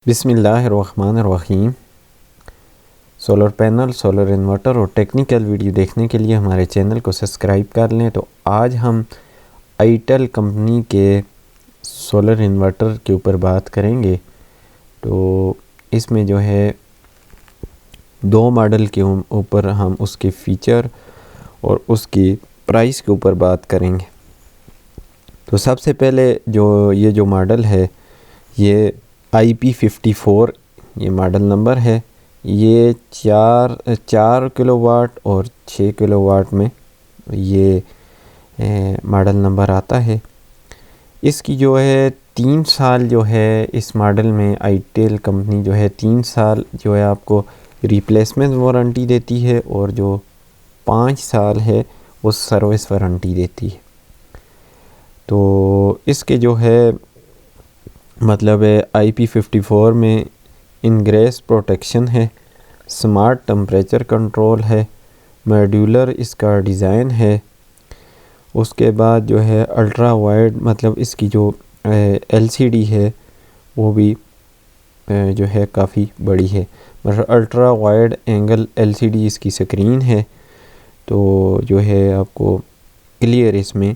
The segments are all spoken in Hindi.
बिस्मिल्लाहिर्रहमानिर्रहीम। सोलर पैनल, सोलर इन्वर्टर और टेक्निकल वीडियो देखने के लिए हमारे चैनल को सब्सक्राइब कर लें। तो आज हम आईटेल कंपनी के सोलर इन्वर्टर के ऊपर बात करेंगे। तो इसमें जो है दो मॉडल के ऊपर हम उसके फ़ीचर और उसकी प्राइस के ऊपर बात करेंगे। तो सबसे पहले जो मॉडल है ये IP54 ये मॉडल नंबर है। ये 4 किलोवाट और 6 किलोवाट में ये मॉडल नंबर आता है। इसकी जो है 3 साल जो है इस मॉडल में आईटेल कंपनी जो है 3 साल जो है आपको रिप्लेसमेंट वारंटी देती है और जो 5 साल है वो सर्विस वारंटी देती है। तो इसके जो है मतलब है IP54 में इनग्रेस प्रोटेक्शन है, स्मार्ट टेम्परेचर कंट्रोल है, मॉड्यूलर इसका डिज़ाइन है। उसके बाद जो है अल्ट्रा वाइड मतलब इसकी जो LCD है वो भी जो है काफ़ी बड़ी है, मतलब अल्ट्रा वाइड एंगल LCD इसकी स्क्रीन है। तो जो है आपको क्लियर इसमें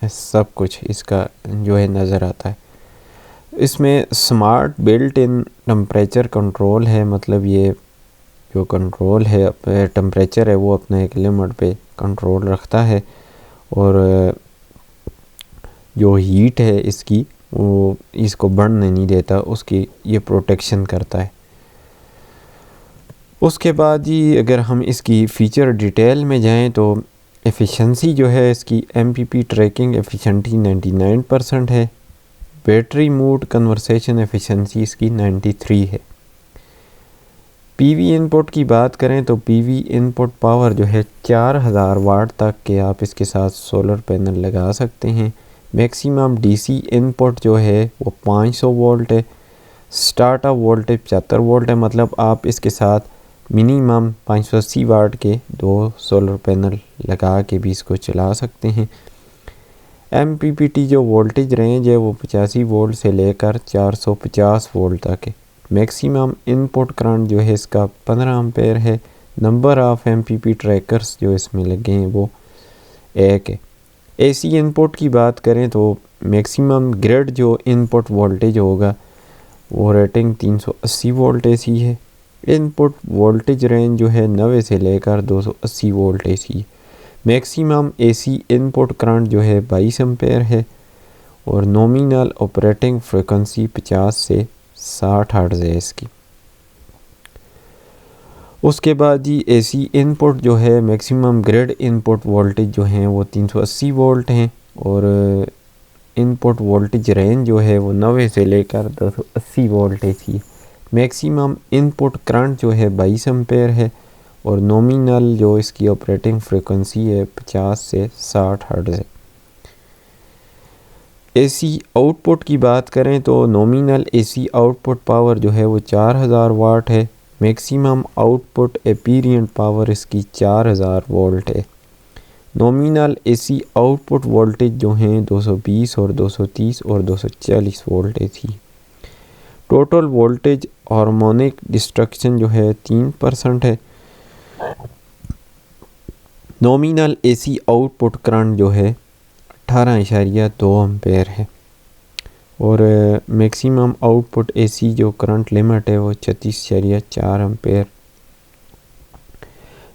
सब कुछ इसका जो है नज़र आता है। इसमें smart built in temperature control है, मतलब ये जो कंट्रोल है टेम्परेचर है वो अपने एक लिमिट पे कंट्रोल रखता है और जो हीट है इसकी वो इसको बढ़ने नहीं देता, उसकी ये प्रोटेक्शन करता है। उसके बाद ही अगर हम इसकी फ़ीचर डिटेल में जाएं तो एफिशिएंसी जो है इसकी MPP ट्रैकिंग एफिशिएंसी 99% है। बैटरी मोड कन्वर्सेशन एफिशिएंसी इसकी 93 है। PV इनपुट की बात करें तो PV इनपुट पावर जो है 4000 वाट तक के आप इसके साथ सोलर पैनल लगा सकते हैं। मैक्सिमम DC इनपुट जो है वो 500 वोल्ट है। स्टार्टअप वोल्टेज 75 वोल्ट है, मतलब आप इसके साथ मिनिमम 580 वाट के 2 सोलर पैनल लगा के भी इसको चला सकते हैं। MPPT जो वोल्टेज रेंज है वो 85 वोल्ट से लेकर 450 वोल्ट तक है। मैक्सिमम इनपुट करंट जो है इसका 15 एम्पेयर है। नंबर ऑफ़ MPP ट्रैकर्स जो इसमें लगे हैं वो 1 है। AC इनपुट की बात करें तो मैक्सिमम ग्रिड जो इनपुट वोल्टेज होगा वो रेटिंग 380 वोल्ट AC है। इनपुट वोल्टेज रेंज जो है 90 से लेकर 280 वोल्ट AC है। मैक्सिमम AC इनपुट करंट जो है 22 एम्पेयर है और नॉमिनल ऑपरेटिंग फ्रीक्वेंसी 50 से 60 हर्ट्ज़ है इसकी। उसके बाद जी AC इनपुट जो है मैक्सिमम ग्रिड इनपुट वोल्टेज जो हैं वो 380 वोल्ट हैं और इनपुट वोल्टेज रेंज जो है वो 90 से लेकर 280 volt AC। Maximum input current जो है 22 एम्पेयर है और नॉमिनल जो इसकी ऑपरेटिंग फ्रीक्वेंसी है 50 से 60 हर्ट्ज़ है। AC आउटपुट की बात करें तो नॉमिनल AC आउटपुट पावर जो है वो 4000 वाट है। मैक्सिमम आउटपुट एपीरियंट पावर इसकी 4000 वोल्ट है। नॉमिनल AC आउटपुट वोल्टेज जो हैं 220 और 230 और 240 volt AC। Total voltage harmonic destruction जो है 3% है। नॉमिनल AC आउटपुट करंट जो है 18.2 एम्पेयर है और मैक्सिमम आउटपुट AC जो करंट लिमिट है वो 36.4 एम्पेयर।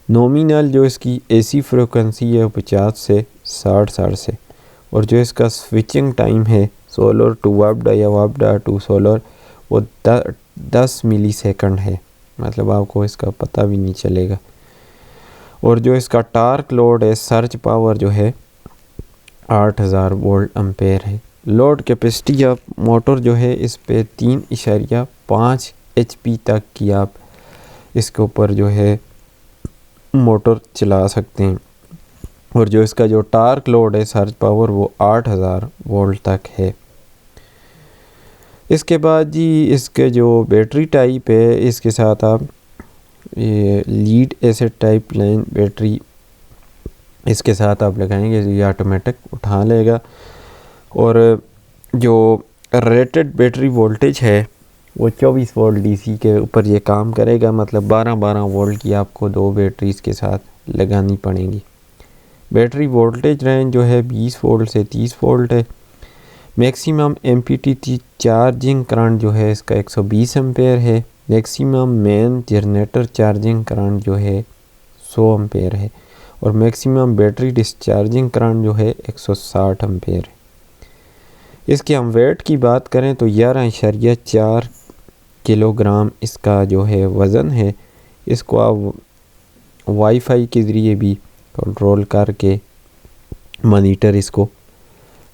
नॉमिनल जो इसकी AC फ्रीक्वेंसी है वो 50 से 60 हर्ट्ज़ है और जो इसका स्विचिंग टाइम है सोलर टू वापडा या वापडा टू सोलर वो 10 मिली सेकंड है, मतलब आपको इसका पता भी नहीं चलेगा। और जो इसका टार्क लोड है सर्च पावर जो है 8000 वोल्ट एम्पेयर है। लोड कैपेसिटी ऑफ मोटर जो है इस पे 3.5 HP तक की आप इसके ऊपर जो है मोटर चला सकते हैं और जो इसका जो टार्क लोड है सर्च पावर वो 8000 वोल्ट तक है। इसके बाद जी इसके जो बैटरी टाइप है इसके साथ आप ये lead acid type line battery इसके साथ आप लगाएंगे, ये ऑटोमेटिक उठा लेगा। और जो रेटेड बैटरी वोल्टेज है वो 24 वोल्ट डीसी के ऊपर ये काम करेगा, मतलब 12-12 वोल्ट की आपको 2 बैटरीज के साथ लगानी पड़ेगी। बैटरी वोल्टेज रेंज जो है 20 वोल्ट से 30 वोल्ट है। मैक्सिमम एमपीपीटी चार्जिंग करंट जो है इसका 120 एम्पेयर है। Maximum main generator charging current जो है 100 एम्पेयर है और मैक्सिमम बैटरी डिस्चार्जिंग करंट जो है 160 एम्पेयर है। इसके हम वेट की बात करें तो 11.4 किलोग्राम इसका जो है वज़न है। इसको आप वाईफाई के ज़रिए भी कंट्रोल करके मॉनिटर इसको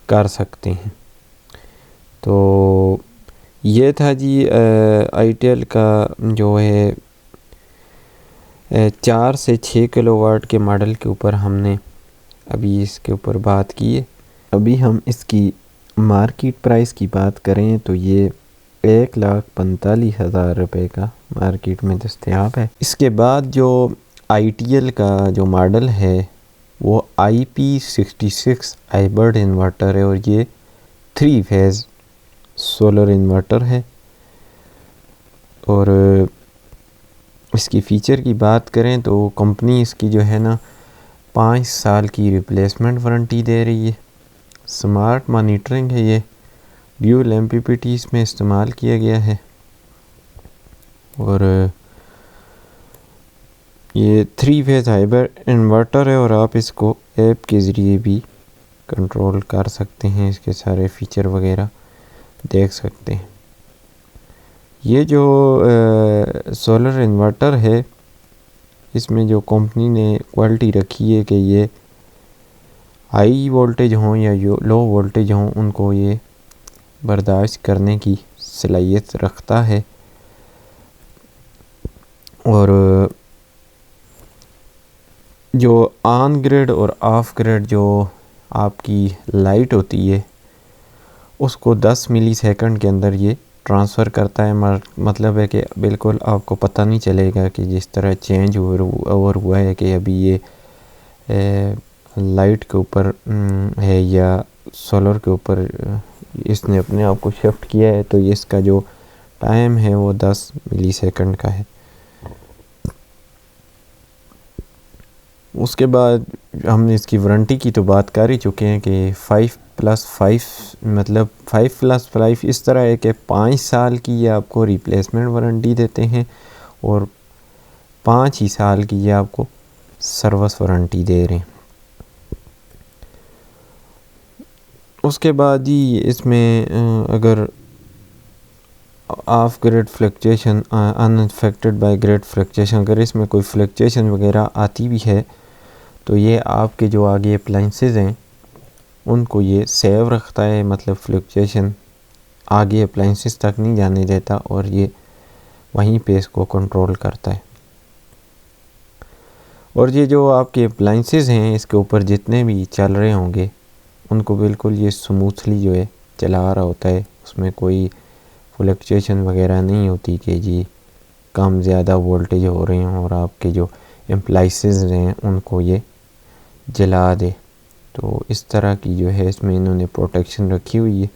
कर सकते हैं। तो ये था जी आईटेल का जो है 4 से 6 किलोवाट के मॉडल के ऊपर हमने अभी इसके ऊपर बात की है। अभी हम इसकी मार्केट प्राइस की बात करें तो ये 1,45,000 रुपये का मार्केट में दस्तयाब है। इसके बाद जो आईटीएल का जो मॉडल है वो IP66 हाइब्रिड इन्वर्टर है और ये 3 फेज़ सोलर इन्वर्टर है। और इसकी फ़ीचर की बात करें तो कंपनी इसकी जो है ना 5 साल की रिप्लेसमेंट वारंटी दे रही है। स्मार्ट मॉनिटरिंग है, ये ड्यूल एमपीपीटी में इस्तेमाल किया गया है और ये 3 फेज़ हाइब्रिड इन्वर्टर है और आप इसको ऐप के ज़रिए भी कंट्रोल कर सकते हैं, इसके सारे फीचर वगैरह देख सकते हैं। ये जो सोलर इन्वर्टर है इसमें जो कंपनी ने क्वालिटी रखी है कि ये हाई वोल्टेज हों या लो वोल्टेज हों उनको ये बर्दाश्त करने की सलाहियत रखता है। और जो ऑन ग्रिड और ऑफ ग्रिड जो आपकी लाइट होती है उसको 10 मिली सेकंड के अंदर ये ट्रांसफ़र करता है। मतलब है कि बिल्कुल आपको पता नहीं चलेगा कि जिस तरह चेंज ओवर हुआ है कि अभी ये लाइट के ऊपर है या सोलर के ऊपर इसने अपने आप को शिफ्ट किया है। तो इसका जो टाइम है वो 10 मिली सेकंड का है। उसके बाद हमने इसकी वारंटी की तो बात कर ही चुके हैं कि 5+5 मतलब 5+5 इस तरह है कि 5 साल की ये आपको रिप्लेसमेंट वारंटी देते हैं और 5 ही साल की ये आपको सर्विस वारंटी दे रहे हैं। उसके बाद ही इसमें अगर of grid fluctuation unaffected bye grid fluctuation, अगर इसमें कोई फ्लक्चुएशन वगैरह आती भी है तो ये आपके जो आगे अप्लाइंसेस हैं उनको ये सेव रखता है, मतलब फ्लक्चुएशन आगे अप्लाइंसेस तक नहीं जाने देता और ये वहीं पे इसको कंट्रोल करता है। और ये जो आपके अप्लाइंसेस हैं इसके ऊपर जितने भी चल रहे होंगे उनको बिल्कुल ये स्मूथली जो है चला रहा होता है, उसमें कोई फ्लक्चुएशन वगैरह नहीं होती कि जी कम ज़्यादा वोल्टेज हो रहे हैं और आपके जो अप्लाइंसेस हैं उनको ये जला दे। तो इस तरह की जो है इसमें इन्होंने प्रोटेक्शन रखी हुई है।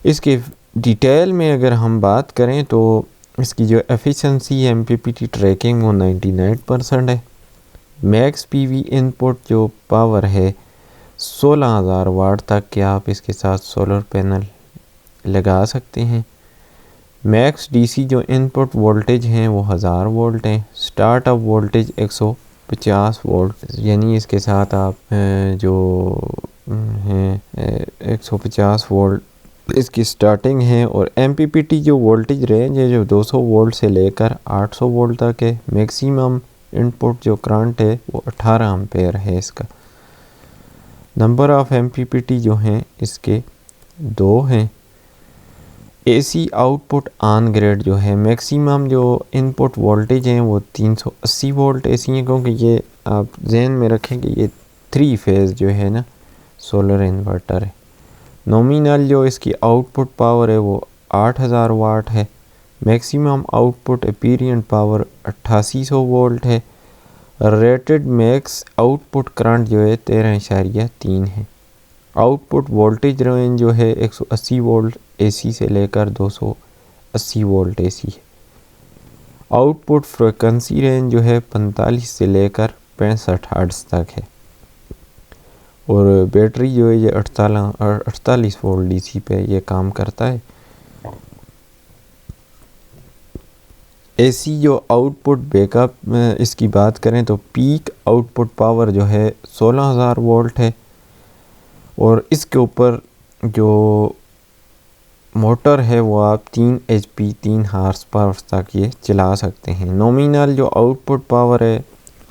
इसके डिटेल में अगर हम बात करें तो इसकी जो एफिशिएंसी एमपीपीटी ट्रैकिंग वो 99% है। मैक्स पीवी इनपुट जो पावर है 16,000 वाट तक के आप इसके साथ सोलर पैनल लगा सकते हैं। मैक्स डीसी जो इनपुट वोल्टेज हैं वो 1000 वोल्ट हैं। स्टार्टअप वोल्टेज 150 वोल्ट, यानी इसके साथ आप जो हैं 150 वोल्ट इसकी स्टार्टिंग है। और एमपीपीटी जो वोल्टेज रेंज है जो 200 वोल्ट से लेकर 800 वोल्ट तक है। मैक्सिमम इनपुट जो करंट है वो 18 एम्पेयर है। इसका नंबर ऑफ एमपीपीटी जो हैं इसके 2 हैं। एसी आउटपुट ऑन ग्रिड जो है मैक्सिमम जो इनपुट वोल्टेज हैं वो 380 वोल्ट एसी है, क्योंकि ये आप जहन में रखें कि ये 3 फेज़ जो है ना सोलर इन्वर्टर है। नॉमिनल जो इसकी आउटपुट पावर है वो 8000 वाट है। मैक्सिमम आउटपुट अपीरियंट पावर 8800 वोल्ट है। रेटेड मैक्स आउटपुट करंट जो है 13.3 है। आउटपुट वोल्टेज रेंज जो है 180 वोल्ट एसी से लेकर 200 80 वोल्ट AC है। आउटपुट फ्रिक्वेंसी रेंज जो है 45 से लेकर 65 हर्ट्ज तक है और बैटरी जो है ये 48 वोल्ट DC पे ये काम करता है। AC जो आउटपुट बैकअप में इसकी बात करें तो पीक आउटपुट पावर जो है 16,000 वोल्ट है और इसके ऊपर जो मोटर है वो आप 3 HP 3 हॉर्स पावर तक ये चला सकते हैं। नॉमिनल जो आउटपुट पावर है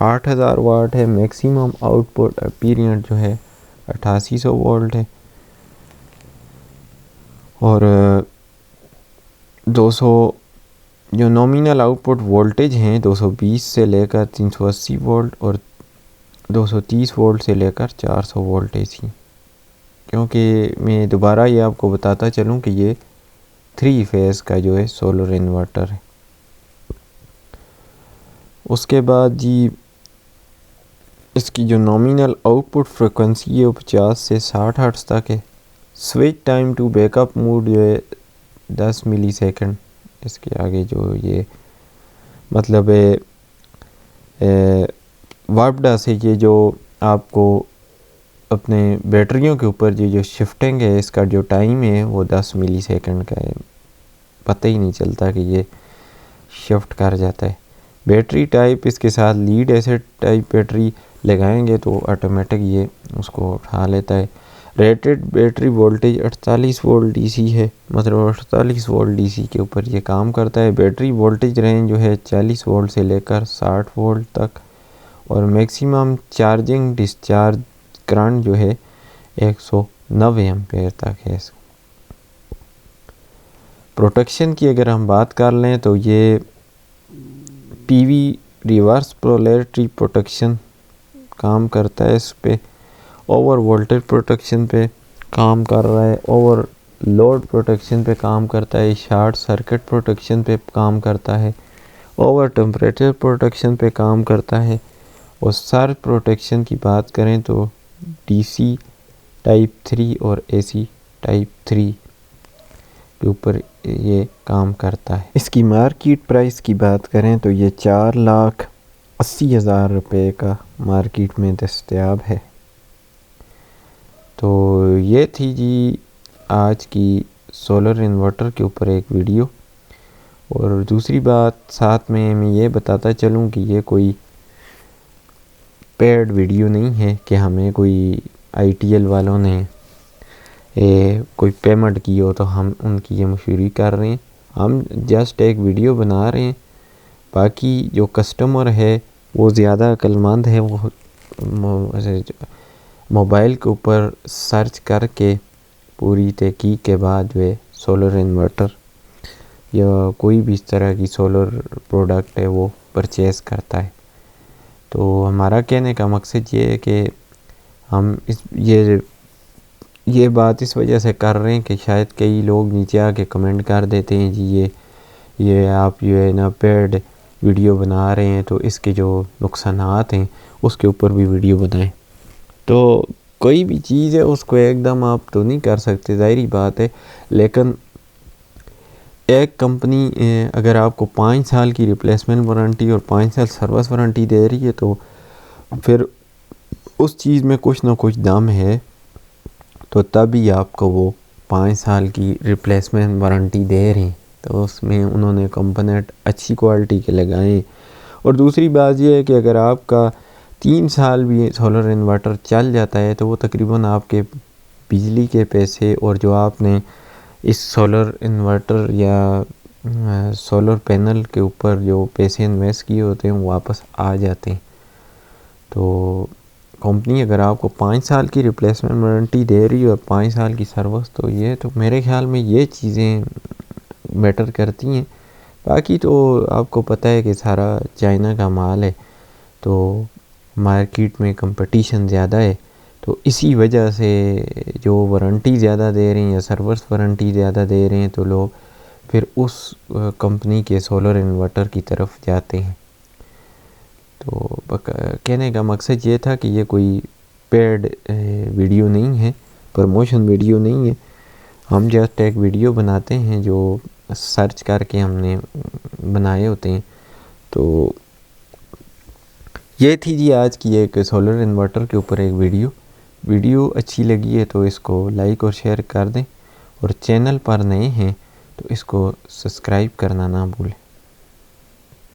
8,000 वाट है। मैक्सिमम आउटपुट पीरियड जो है 8800 वोल्ट है और 200 जो नॉमिनल आउटपुट वोल्टेज हैं 220 से लेकर 380 वोल्ट और 230 वोल्ट से लेकर 400 वोल्ट AC। क्योंकि मैं दोबारा ये आपको बताता चलूँ कि ये 3 फेज़ का जो है सोलर इन्वर्टर है। उसके बाद जी इसकी जो नॉमिनल आउटपुट फ्रिक्वेंसी है वो 50 से 60 हर्ट्ज तक है। Switch time to backup mode जो है 10 मिली सेकेंड। इसके आगे जो ये मतलब वापडा से ये जो आपको अपने बैटरियों के ऊपर जो शिफ्टिंग है इसका जो टाइम है वो 10 मिली सेकेंड का है। पता ही नहीं चलता कि ये शिफ्ट कर जाता है। बैटरी टाइप इसके साथ लीड एसिड टाइप बैटरी लगाएंगे तो ऑटोमेटिक ये उसको उठा लेता है। Rated battery voltage 48 volt DC है, मतलब 48 वोल्ट DC के ऊपर ये काम करता है। बैटरी वोल्टेज रेंज जो है 40 वोल्ट से लेकर 60 वोल्ट तक और मैक्सिमम चार्जिंग डिस्चार्ज करंट जो है 190 एम्पेयर तक है। प्रोटेक्शन की अगर हम बात कर लें तो ये PV रिवर्स पोलैरिटी प्रोटेक्शन काम करता है। इस पे ओवर वोल्टेज प्रोटेक्शन पे काम कर रहा है, ओवर लोड प्रोटेक्शन पे काम करता है, शॉर्ट सर्किट प्रोटेक्शन पे काम करता है, ओवर टेम्परेचर प्रोटेक्शन पे काम करता है और सर्ज प्रोटेक्शन की बात करें तो DC टाइप 3 और AC टाइप 3 के ऊपर ये काम करता है। इसकी मार्केट प्राइस की बात करें तो ये 4,80,000 रुपये का मार्केट में दस्तयाब है। तो ये थी जी आज की सोलर इन्वर्टर के ऊपर एक वीडियो। और दूसरी बात साथ में मैं ये बताता चलूँ कि ये कोई पेड वीडियो नहीं है कि हमें कोई ITL वालों ने कोई पेमेंट की हो तो हम उनकी ये मशहूरी कर रहे हैं। हम जस्ट एक वीडियो बना रहे हैं। बाकी जो कस्टमर है वो ज़्यादा अक्लमंद है, वो मोबाइल के ऊपर सर्च करके पूरी तहकीक के बाद वे सोलर इन्वर्टर या कोई भी इस तरह की सोलर प्रोडक्ट है वो परचेज़ करता है। तो हमारा कहने का मकसद ये है कि हम ये बात इस वजह से कर रहे हैं कि शायद कई लोग नीचे आके कमेंट कर देते हैं जी ये आप ये ना पेड वीडियो बना रहे हैं तो इसके जो नुकसानात हैं उसके ऊपर भी वीडियो बनाएं। तो कोई भी चीज़ है उसको एकदम आप तो नहीं कर सकते, ज़ाहिरी बात है। लेकिन एक कंपनी अगर आपको 5 साल की रिप्लेसमेंट वारंटी और 5 साल सर्विस वारंटी दे रही है तो फिर उस चीज़ में कुछ ना कुछ दम है, तो तभी आपको वो 5 साल की रिप्लेसमेंट वारंटी दे रही हैं। तो उसमें उन्होंने कंपोनेंट अच्छी क्वालिटी के लगाए। और दूसरी बात ये है कि अगर आपका 3 साल भी सोलर इन्वर्टर चल जाता है तो वो तकरीबन आपके बिजली के पैसे और जो आपने इस सोलर इन्वर्टर या सोलर पैनल के ऊपर जो पैसे इन्वेस्ट किए होते हैं वो वापस आ जाते हैं। तो कंपनी अगर आपको 5 साल की रिप्लेसमेंट वारंटी दे रही है और 5 साल की सर्विस, तो ये तो मेरे ख्याल में ये चीज़ें मैटर करती हैं। बाकी तो आपको पता है कि सारा चाइना का माल है तो मार्केट में कंपटीशन ज़्यादा है, तो इसी वजह से जो वारंटी ज़्यादा दे रहे हैं या सर्विस वारंटी ज़्यादा दे रहे हैं तो लोग फिर उस कंपनी के सोलर इन्वर्टर की तरफ जाते हैं। तो कहने का मकसद ये था कि ये कोई पेड वीडियो नहीं है, प्रमोशन वीडियो नहीं है। हम जस्ट एक वीडियो बनाते हैं जो सर्च करके हमने बनाए होते हैं। तो ये थी जी आज की एक सोलर इन्वर्टर के ऊपर एक वीडियो अच्छी लगी है तो इसको लाइक और शेयर कर दें, और चैनल पर नए हैं तो इसको सब्सक्राइब करना ना भूलें।